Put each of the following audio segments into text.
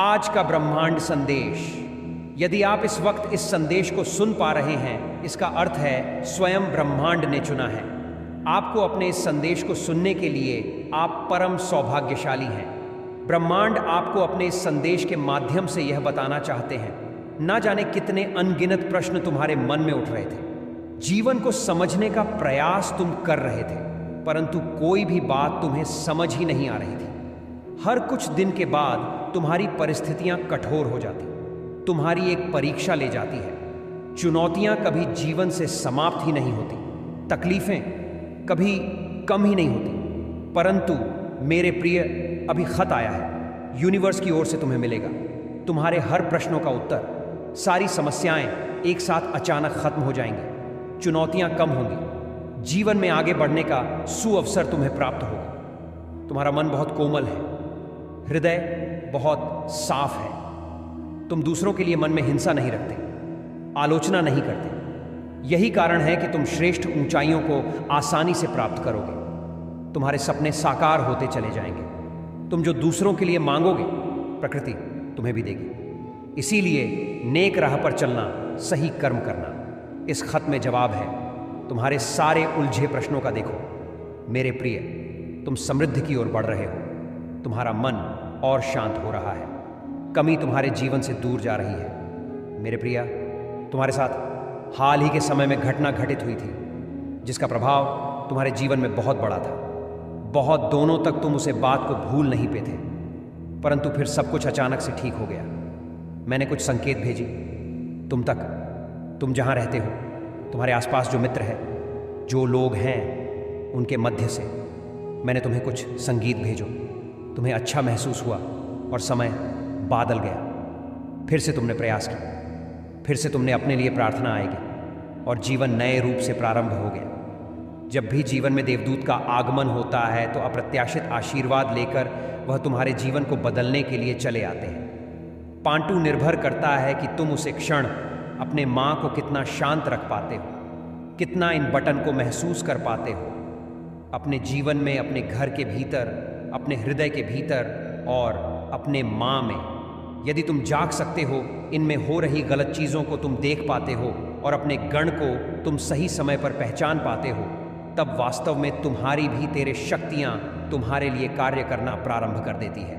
आज का ब्रह्मांड संदेश। यदि आप इस वक्त इस संदेश को सुन पा रहे हैं, इसका अर्थ है स्वयं ब्रह्मांड ने चुना है आपको। अपने इस संदेश को सुनने के लिए आप परम सौभाग्यशाली हैं। ब्रह्मांड आपको अपने इस संदेश के माध्यम से यह बताना चाहते हैं, ना जाने कितने अनगिनत प्रश्न तुम्हारे मन में उठ रहे थे। जीवन को समझने का प्रयास तुम कर रहे थे, परंतु कोई भी बात तुम्हें समझ ही नहीं आ रही थी। हर कुछ दिन के बाद तुम्हारी परिस्थितियां कठोर हो जाती, तुम्हारी एक परीक्षा ले जाती है। चुनौतियां कभी जीवन से समाप्त ही नहीं होती, तकलीफें कभी कम ही नहीं होती। परंतु मेरे प्रिय, अभी खत आया है, यूनिवर्स की ओर से तुम्हें मिलेगा। तुम्हारे हर प्रश्नों का उत्तर, सारी समस्याएं एक साथ अचानक खत्म हो जाएंगी, चुनौतियां कम होंगी, जीवन में आगे बढ़ने का सुअवसर तुम्हें प्राप्त होगा। तुम्हारा मन बहुत कोमल है, हृदय बहुत साफ है। तुम दूसरों के लिए मन में हिंसा नहीं रखते, आलोचना नहीं करते। यही कारण है कि तुम श्रेष्ठ ऊंचाइयों को आसानी से प्राप्त करोगे। तुम्हारे सपने साकार होते चले जाएंगे। तुम जो दूसरों के लिए मांगोगे, प्रकृति तुम्हें भी देगी। इसीलिए नेक राह पर चलना, सही कर्म करना। इस खत में जवाब है। तुम्हारे सारे उलझे प्रश्नों का देखो मेरे प्रिय, तुम समृद्धि की ओर बढ़ रहे हो। तुम्हारा मन और शांत हो रहा है, कमी तुम्हारे जीवन से दूर जा रही है। मेरे प्रिया, तुम्हारे साथ हाल ही के समय में घटना घटित हुई थी, जिसका प्रभाव तुम्हारे जीवन में बहुत बड़ा था। बहुत दिनों तक तुम उसे बात को भूल नहीं पे थे, परंतु फिर सब कुछ अचानक से ठीक हो गया। मैंने कुछ संकेत भेजी तुम तक। तुम जहां रहते हो, तुम्हारे आसपास जो मित्र है, जो लोग हैं, उनके मध्य से मैंने तुम्हें कुछ संगीत भेजो। तुम्हें अच्छा महसूस हुआ और समय बादल गया। फिर से तुमने प्रयास किया, फिर से तुमने अपने लिए प्रार्थना आएगी और जीवन नए रूप से प्रारंभ हो गया। जब भी जीवन में देवदूत का आगमन होता है तो अप्रत्याशित आशीर्वाद लेकर वह तुम्हारे जीवन को बदलने के लिए चले आते हैं। पांटू निर्भर करता है कि तुम उसे क्षण अपने माँ को कितना शांत रख पाते हो, कितना इन बटन को महसूस कर पाते हो अपने जीवन में, अपने घर के भीतर, अपने हृदय के भीतर और अपने माँ में। यदि तुम जाग सकते हो, इनमें हो रही गलत चीज़ों को तुम देख पाते हो और अपने गण को तुम सही समय पर पहचान पाते हो, तब वास्तव में तुम्हारी भी तेरे शक्तियाँ तुम्हारे लिए कार्य करना प्रारंभ कर देती है।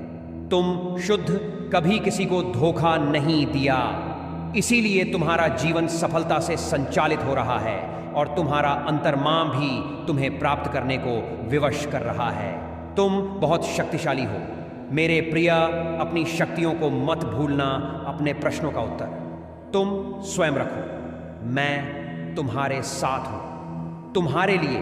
तुम शुद्ध, कभी किसी को धोखा नहीं दिया, इसीलिए तुम्हारा जीवन सफलता से संचालित हो रहा है और तुम्हारा अंतर्मां भी तुम्हें प्राप्त करने को विवश कर रहा है। तुम बहुत शक्तिशाली हो मेरे प्रिया। अपनी शक्तियों को मत भूलना। अपने प्रश्नों का उत्तर तुम स्वयं रखो। मैं तुम्हारे साथ हूं। तुम्हारे लिए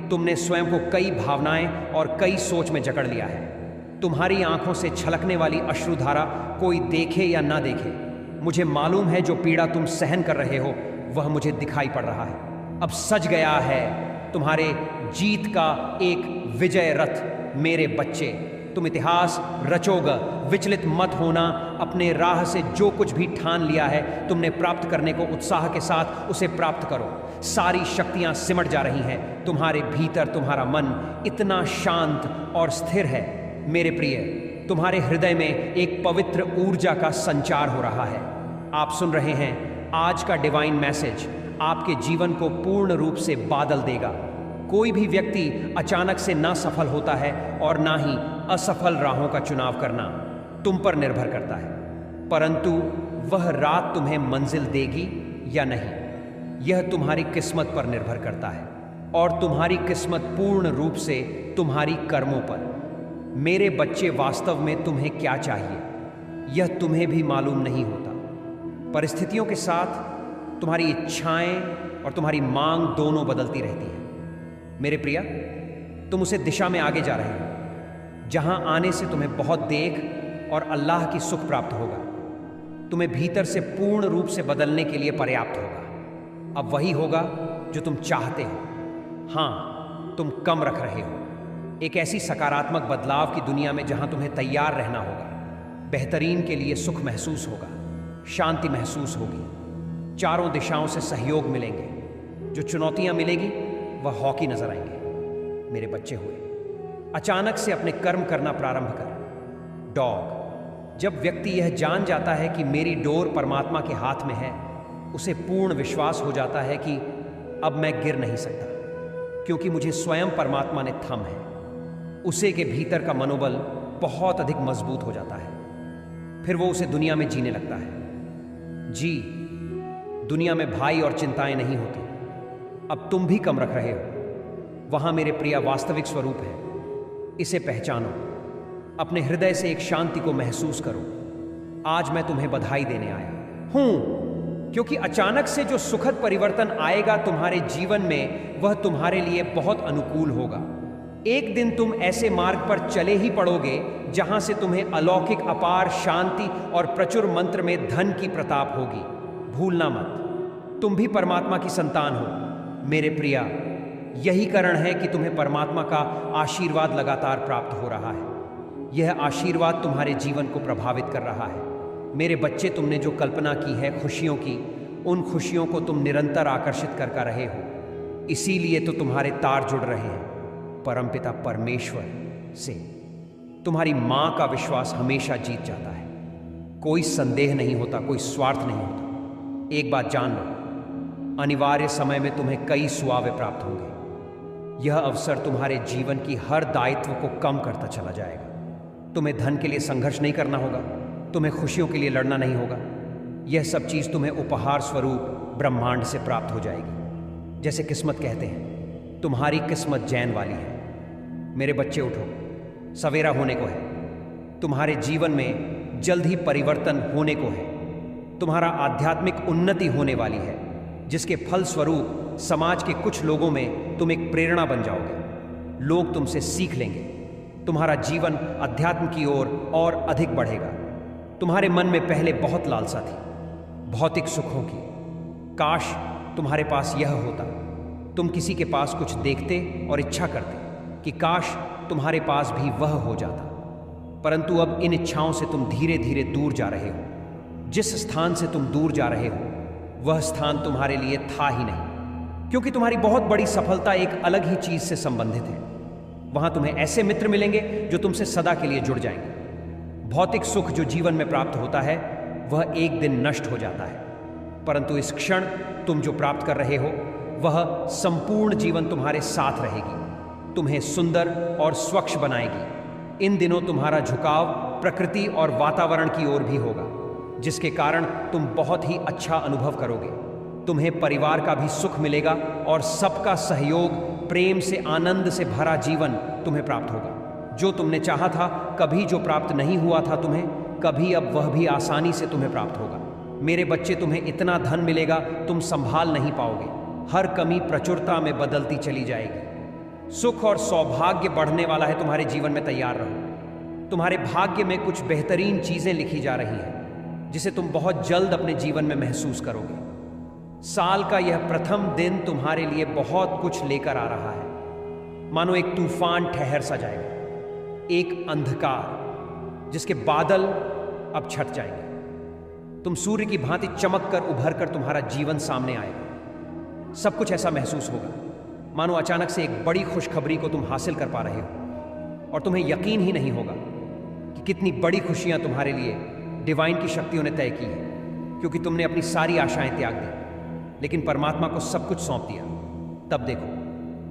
तुमने स्वयं को कई भावनाएं और कई सोच में जकड़ लिया है। तुम्हारी आंखों से छलकने वाली अश्रुधारा कोई देखे या ना देखे, मुझे मालूम है जो पीड़ा तुम सहन कर रहे हो वह मुझे दिखाई पड़ रहा है। अब सज गया है तुम्हारे जीत का एक विजय रथ। मेरे बच्चे, तुम इतिहास रचोगे। विचलित मत होना। अपने राह से जो कुछ भी ठान लिया है तुमने प्राप्त करने को उत्साह के साथ उसे प्राप्त करो। सारी शक्तियां सिमट जा रही हैं तुम्हारे भीतर। तुम्हारा मन इतना शांत और स्थिर है मेरे प्रिय। तुम्हारे हृदय में एक पवित्र ऊर्जा का संचार हो रहा है। आप सुन रहे हैं आज का डिवाइन मैसेज आपके जीवन को पूर्ण रूप से बादल देगा। कोई भी व्यक्ति अचानक से ना सफल होता है और ना ही असफल राहों का चुनाव करना तुम पर निर्भर करता है, परंतु वह रात तुम्हें मंजिल देगी या नहीं, यह तुम्हारी किस्मत पर निर्भर करता है और तुम्हारी किस्मत पूर्ण रूप से तुम्हारी कर्मों पर। मेरे बच्चे, वास्तव में तुम्हें क्या चाहिए यह तुम्हें भी मालूम नहीं होता। परिस्थितियों के साथ तुम्हारी इच्छाएं और तुम्हारी मांग दोनों बदलती रहती हैं मेरे प्रिया। तुम उसे दिशा में आगे जा रहे हो जहां आने से तुम्हें बहुत देख और अल्लाह की सुख प्राप्त होगा। तुम्हें भीतर से पूर्ण रूप से बदलने के लिए पर्याप्त होगा। अब वही होगा जो तुम चाहते हो। हाँ, तुम कम रख रहे हो। एक ऐसी सकारात्मक बदलाव की दुनिया में जहां तुम्हें तैयार रहना होगा। बेहतरीन के लिए सुख महसूस होगा, शांति महसूस होगी, चारों दिशाओं से सहयोग मिलेंगे। जो चुनौतियां मिलेगी वह हॉकी नजर आएंगे मेरे बच्चे हुए। अचानक से अपने कर्म करना प्रारंभ कर। डॉग, जब व्यक्ति यह जान जाता है कि मेरी डोर परमात्मा के हाथ में है, उसे पूर्ण विश्वास हो जाता है कि अब मैं गिर नहीं सकता, क्योंकि मुझे स्वयं परमात्मा ने थम है। उसे के भीतर का मनोबल बहुत अधिक मजबूत हो जाता है। फिर वो उसे दुनिया में जीने लगता है। जी, दुनिया में भाई और चिंताएं नहीं होती। अब तुम भी कम रख रहे हो। वहां मेरे प्रिय वास्तविक स्वरूप है। इसे पहचानो। अपने हृदय से एक शांति को महसूस करो। आज मैं तुम्हें बधाई देने आया हूं, क्योंकि अचानक से जो सुखद परिवर्तन आएगा तुम्हारे जीवन में, वह तुम्हारे लिए बहुत अनुकूल होगा। एक दिन तुम ऐसे मार्ग पर चले ही पड़ोगे जहां से तुम्हें अलौकिक अपार शांति और प्रचुर मंत्र में धन की प्रताप होगी। भूलना मत, तुम भी परमात्मा की संतान हो मेरे प्रिया। यही कारण है कि तुम्हें परमात्मा का आशीर्वाद लगातार प्राप्त हो रहा है। यह आशीर्वाद तुम्हारे जीवन को प्रभावित कर रहा है। मेरे बच्चे, तुमने जो कल्पना की है खुशियों की, उन खुशियों को तुम निरंतर आकर्षित कर रहे हो। इसीलिए तो तुम्हारे तार जुड़ रहे हैं परमपिता परमेश्वर से। तुम्हारी मां का विश्वास हमेशा जीत जाता है। कोई संदेह नहीं होता, कोई स्वार्थ नहीं होता। एक बात जान लो, अनिवार्य समय में तुम्हें कई सुआवे प्राप्त होंगे। यह अवसर तुम्हारे जीवन की हर दायित्व को कम करता चला जाएगा। तुम्हें धन के लिए संघर्ष नहीं करना होगा, तुम्हें खुशियों के लिए लड़ना नहीं होगा। यह सब चीज तुम्हें उपहार स्वरूप ब्रह्मांड से प्राप्त हो जाएगी। जैसे किस्मत कहते हैं, तुम्हारी किस्मत जैन वाली है। मेरे बच्चे, उठो, सवेरा होने को है। तुम्हारे जीवन में जल्द ही परिवर्तन होने को है। तुम्हारा आध्यात्मिक उन्नति होने वाली है, जिसके फल स्वरूप समाज के कुछ लोगों में तुम एक प्रेरणा बन जाओगे। लोग तुमसे सीख लेंगे। तुम्हारा जीवन अध्यात्म की ओर और अधिक बढ़ेगा। तुम्हारे मन में पहले बहुत लालसा थी भौतिक सुखों की। काश तुम्हारे पास यह होता। तुम किसी के पास कुछ देखते और इच्छा करते कि काश तुम्हारे पास भी वह हो जाता। परंतु अब इन इच्छाओं से तुम धीरे धीरे दूर जा रहे हो। जिस स्थान से तुम दूर जा रहे हो, वह स्थान तुम्हारे लिए था ही नहीं, क्योंकि तुम्हारी बहुत बड़ी सफलता एक अलग ही चीज से संबंधित है। वहां तुम्हें ऐसे मित्र मिलेंगे जो तुमसे सदा के लिए जुड़ जाएंगे। भौतिक सुख जो जीवन में प्राप्त होता है, वह एक दिन नष्ट हो जाता है, परंतु इस क्षण तुम जो प्राप्त कर रहे हो, वह संपूर्ण जीवन तुम्हारे साथ रहेगी, तुम्हें सुंदर और स्वच्छ बनाएगी। इन दिनों तुम्हारा झुकाव प्रकृति और वातावरण की ओर भी होगा, जिसके कारण तुम बहुत ही अच्छा अनुभव करोगे। तुम्हें परिवार का भी सुख मिलेगा और सबका सहयोग, प्रेम से, आनंद से भरा जीवन तुम्हें प्राप्त होगा। जो तुमने चाहा था, कभी जो प्राप्त नहीं हुआ था तुम्हें, कभी अब वह भी आसानी से तुम्हें प्राप्त होगा। मेरे बच्चे, तुम्हें इतना धन मिलेगा तुम संभाल नहीं पाओगे। हर कमी प्रचुरता में बदलती चली जाएगी। सुख और सौभाग्य बढ़ने वाला है तुम्हारे जीवन में। तैयार रहो। तुम्हारे भाग्य में कुछ बेहतरीन चीजें लिखी जा रही हैं, जिसे तुम बहुत जल्द अपने जीवन में महसूस करोगे। साल का यह प्रथम दिन तुम्हारे लिए बहुत कुछ लेकर आ रहा है। मानो एक तूफान ठहर सा जाएगा, एक अंधकार जिसके बादल अब छट जाएंगे। तुम सूर्य की भांति चमक कर उभर कर तुम्हारा जीवन सामने आएगा। सब कुछ ऐसा महसूस होगा मानो अचानक से एक बड़ी खुशखबरी को तुम हासिल कर पा रहे हो, और तुम्हें यकीन ही नहीं होगा कि कितनी बड़ी खुशियां तुम्हारे लिए डिवाइन की शक्तियों ने तय की है, क्योंकि तुमने अपनी सारी आशाएं त्याग दी, लेकिन परमात्मा को सब कुछ सौंप दिया। तब देखो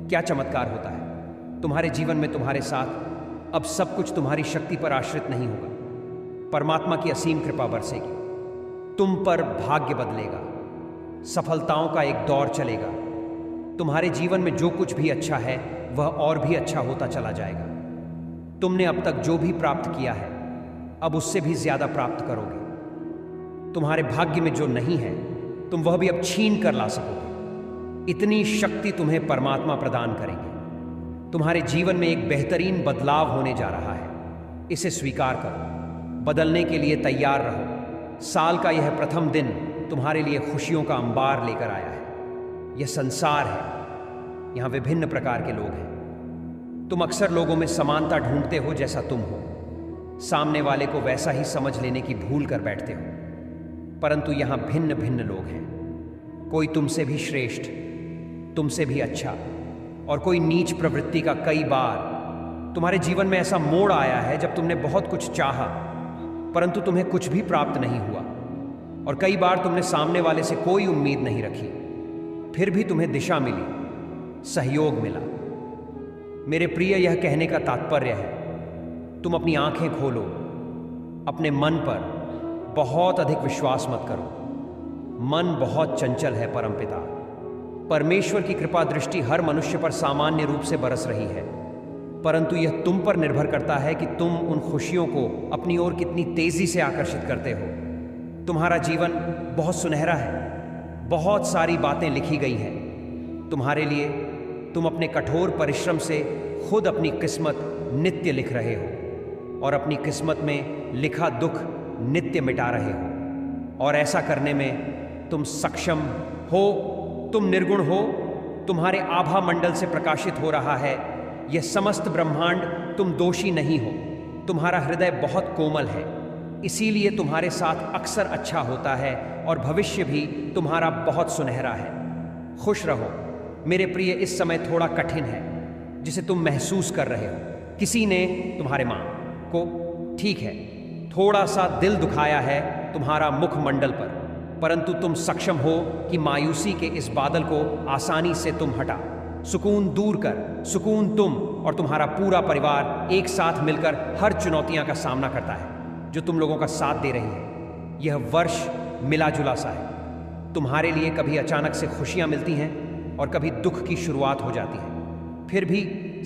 क्या चमत्कार होता है। तुम्हारे जीवन में तुम्हारे साथ अब सब कुछ तुम्हारी शक्ति पर आश्रित नहीं होगा। परमात्मा की असीम कृपा बरसेगी। तुम पर भाग्य बदलेगा। सफलताओं का एक दौर चलेगा। तुम्हारे जीवन में जो कुछ भी अच्छा है, वह और भी अच्छा होता चला जाएगा। तुमने अब तक जो भी प्राप्त किया है, अब उससे भी ज्यादा प्राप्त करोगे। तुम्हारे भाग्य में जो नहीं है, तुम वह भी अब छीन कर ला सकोगे। इतनी शक्ति तुम्हें परमात्मा प्रदान करेंगे। तुम्हारे जीवन में एक बेहतरीन बदलाव होने जा रहा है। इसे स्वीकार करो। बदलने के लिए तैयार रहो। साल का यह प्रथम दिन तुम्हारे लिए खुशियों का अंबार लेकर आया है। यह संसार है, यहां विभिन्न प्रकार के लोग हैं। तुम अक्सर लोगों में समानता ढूंढते हो जैसा तुम हो, सामने वाले को वैसा ही समझ लेने की भूल कर बैठते हो, परंतु यहां भिन्न भिन्न लोग हैं। कोई तुमसे भी श्रेष्ठ, तुमसे भी अच्छा, और कोई नीच प्रवृत्ति का। कई बार तुम्हारे जीवन में ऐसा मोड़ आया है जब तुमने बहुत कुछ चाहा, परंतु तुम्हें कुछ भी प्राप्त नहीं हुआ, और कई बार तुमने सामने वाले से कोई उम्मीद नहीं रखी, फिर भी तुम्हें दिशा मिली, सहयोग मिला। मेरे प्रिय, यह कहने का तात्पर्य है, तुम अपनी आंखें खोलो, अपने मन पर बहुत अधिक विश्वास मत करो। मन बहुत चंचल है परमपिता। परमेश्वर की कृपा दृष्टि हर मनुष्य पर सामान्य रूप से बरस रही है, परंतु यह तुम पर निर्भर करता है कि तुम उन खुशियों को अपनी ओर कितनी तेजी से आकर्षित करते हो। तुम्हारा जीवन बहुत सुनहरा है, बहुत सारी बातें लिखी गई हैं तुम्हारे लिए। तुम अपने कठोर परिश्रम से खुद अपनी किस्मत नित्य लिख रहे हो, और अपनी किस्मत में लिखा दुख नित्य मिटा रहे हो, और ऐसा करने में तुम सक्षम हो। तुम निर्गुण हो, तुम्हारे आभा मंडल से प्रकाशित हो रहा है यह समस्त ब्रह्मांड। तुम दोषी नहीं हो, तुम्हारा हृदय बहुत कोमल है, इसीलिए तुम्हारे साथ अक्सर अच्छा होता है, और भविष्य भी तुम्हारा बहुत सुनहरा है। खुश रहो मेरे प्रिय। इस समय थोड़ा कठिन है जिसे तुम महसूस कर रहे हो। किसी ने तुम्हारे मां को, ठीक है, थोड़ा सा दिल दुखाया है तुम्हारा मुखमंडल पर, परंतु तुम सक्षम हो कि मायूसी के इस बादल को आसानी से तुम हटा, सुकून दूर कर। सुकून तुम और तुम्हारा पूरा परिवार एक साथ मिलकर हर चुनौतियां का सामना करता है जो तुम लोगों का साथ दे रही है। यह वर्ष मिला जुला सा है। तुम्हारे लिए कभी अचानक से खुशियां मिलती हैं और कभी दुख की शुरुआत हो जाती है। फिर भी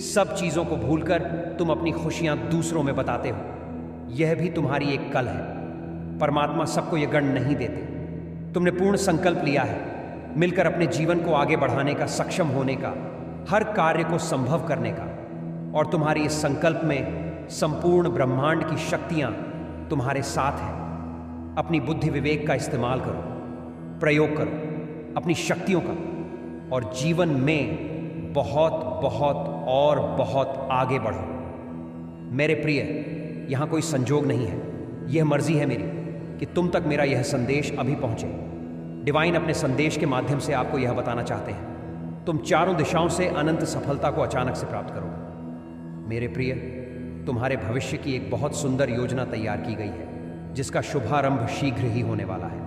सब चीज़ों को भूलकर तुम अपनी खुशियां दूसरों में बताते हो। यह भी तुम्हारी एक कल है। परमात्मा सबको यह गण नहीं देते। तुमने पूर्ण संकल्प लिया है मिलकर अपने जीवन को आगे बढ़ाने का, सक्षम होने का, हर कार्य को संभव करने का, और तुम्हारी इस संकल्प में संपूर्ण ब्रह्मांड की शक्तियां तुम्हारे साथ हैं। अपनी बुद्धि विवेक का इस्तेमाल करो, प्रयोग करो अपनी शक्तियों का, और जीवन में बहुत बहुत और बहुत आगे बढ़ो। मेरे प्रिय, यहाँ कोई संजोग नहीं है, यह मर्जी है मेरी कि तुम तक मेरा यह संदेश अभी पहुँचे। डिवाइन अपने संदेश के माध्यम से आपको यह बताना चाहते हैं, तुम चारों दिशाओं से अनंत सफलता को अचानक से प्राप्त करो। मेरे प्रिय, तुम्हारे भविष्य की एक बहुत सुंदर योजना तैयार की गई है, जिसका शुभारंभ शीघ्र ही होने वाला है।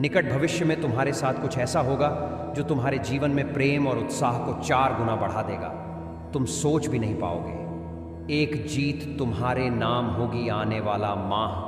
निकट भविष्य में तुम्हारे साथ कुछ ऐसा होगा जो तुम्हारे जीवन में प्रेम और उत्साह को 4 गुना बढ़ा देगा। तुम सोच भी नहीं पाओगे। एक जीत तुम्हारे नाम होगी आने वाला माह।